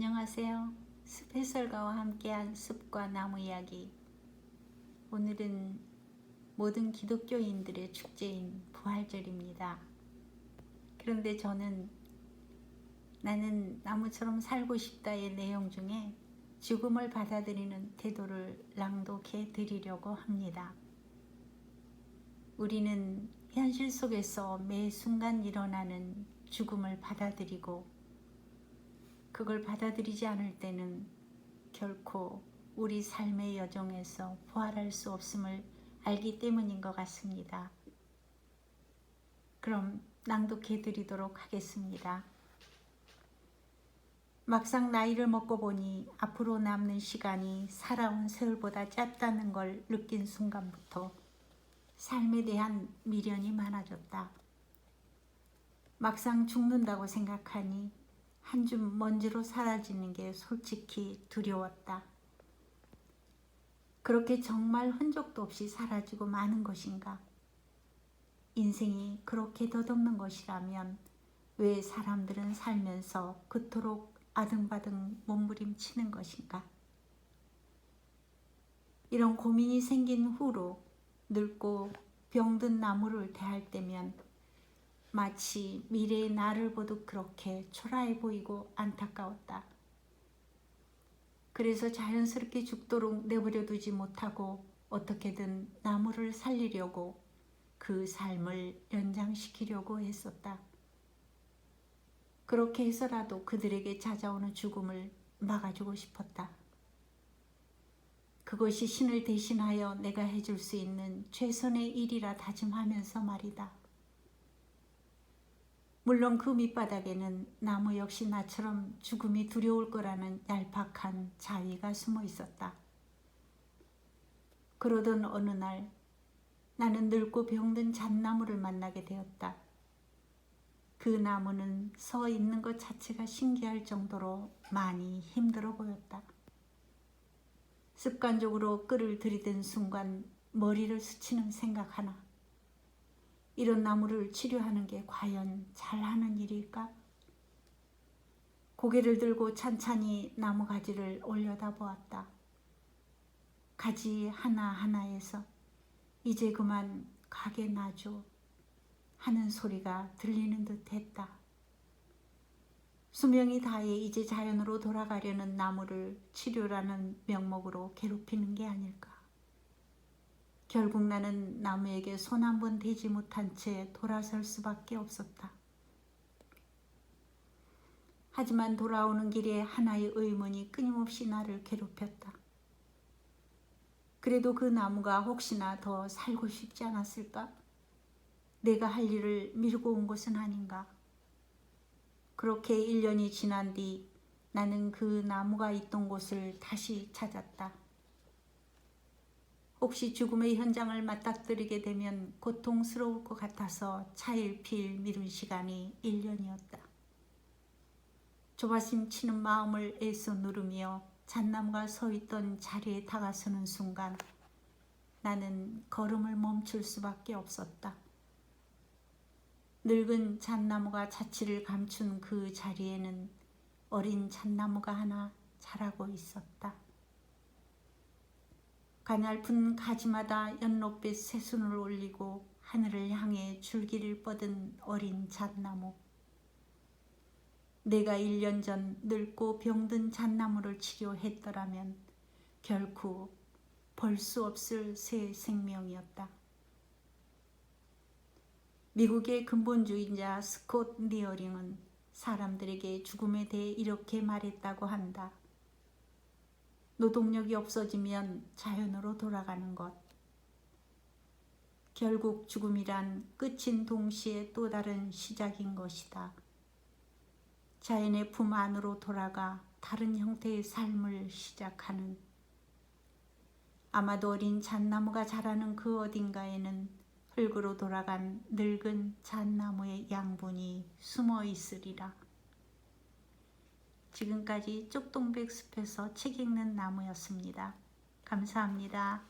안녕하세요. 숲 해설가와 함께한 숲과 나무 이야기. 오늘은 모든 기독교인들의 축제인 부활절입니다. 그런데 저는 나는 나무처럼 살고 싶다의 내용 중에 죽음을 받아들이는 태도를 낭독해 드리려고 합니다. 우리는 현실 속에서 매 순간 일어나는 죽음을 받아들이고 그걸 받아들이지 않을 때는 결코 우리 삶의 여정에서 부활할 수 없음을 알기 때문인 것 같습니다. 그럼 낭독해 드리도록 하겠습니다. 막상 나이를 먹고 보니 앞으로 남는 시간이 살아온 세월보다 짧다는 걸 느낀 순간부터 삶에 대한 미련이 많아졌다. 막상 죽는다고 생각하니 한 줌 먼지로 사라지는 게 솔직히 두려웠다. 그렇게 정말 흔적도 없이 사라지고 마는 것인가? 인생이 그렇게 덧없는 것이라면 왜 사람들은 살면서 그토록 아등바등 몸부림치는 것인가? 이런 고민이 생긴 후로 늙고 병든 나무를 대할 때면 마치 미래의 나를 보듯 그렇게 초라해 보이고 안타까웠다. 그래서 자연스럽게 죽도록 내버려 두지 못하고 어떻게든 나무를 살리려고 그 삶을 연장시키려고 했었다. 그렇게 해서라도 그들에게 찾아오는 죽음을 막아주고 싶었다. 그것이 신을 대신하여 내가 해줄 수 있는 최선의 일이라 다짐하면서 말이다. 물론 그 밑바닥에는 나무 역시 나처럼 죽음이 두려울 거라는 얄팍한 자위가 숨어 있었다. 그러던 어느 날 나는 늙고 병든 잣나무를 만나게 되었다. 그 나무는 서 있는 것 자체가 신기할 정도로 많이 힘들어 보였다. 습관적으로 끌을 들이댄 순간 머리를 스치는 생각 하나. 이런 나무를 치료하는 게 과연 잘하는 일일까? 고개를 들고 찬찬히 나무 가지를 올려다 보았다. 가지 하나하나에서 이제 그만 가게 놔줘 하는 소리가 들리는 듯 했다. 수명이 다해 이제 자연으로 돌아가려는 나무를 치료라는 명목으로 괴롭히는 게 아닐까. 결국 나는 나무에게 손 한 번 대지 못한 채 돌아설 수밖에 없었다. 하지만 돌아오는 길에 하나의 의문이 끊임없이 나를 괴롭혔다. 그래도 그 나무가 혹시나 더 살고 싶지 않았을까? 내가 할 일을 미루고 온 것은 아닌가? 그렇게 1년이 지난 뒤 나는 그 나무가 있던 곳을 다시 찾았다. 혹시 죽음의 현장을 맞닥뜨리게 되면 고통스러울 것 같아서 차일피일 미룬 시간이 1년이었다. 조바심 치는 마음을 애써 누르며 잣나무가 서 있던 자리에 다가서는 순간 나는 걸음을 멈출 수밖에 없었다. 늙은 잣나무가 자취를 감춘 그 자리에는 어린 잣나무가 하나 자라고 있었다. 가냘픈 가지마다 연록빛 새순을 올리고 하늘을 향해 줄기를 뻗은 어린 잣나무. 내가 1년 전 늙고 병든 잣나무를 치료했더라면 결코 볼 수 없을 새 생명이었다. 미국의 근본주의자 스콧 니어링은 사람들에게 죽음에 대해 이렇게 말했다고 한다. 노동력이 없어지면 자연으로 돌아가는 것. 결국 죽음이란 끝인 동시에 또 다른 시작인 것이다. 자연의 품 안으로 돌아가 다른 형태의 삶을 시작하는. 아마도 어린 잣나무가 자라는 그 어딘가에는 흙으로 돌아간 늙은 잣나무의 양분이 숨어 있으리라. 지금까지 쪽동백 숲에서 책 읽는 나무였습니다. 감사합니다.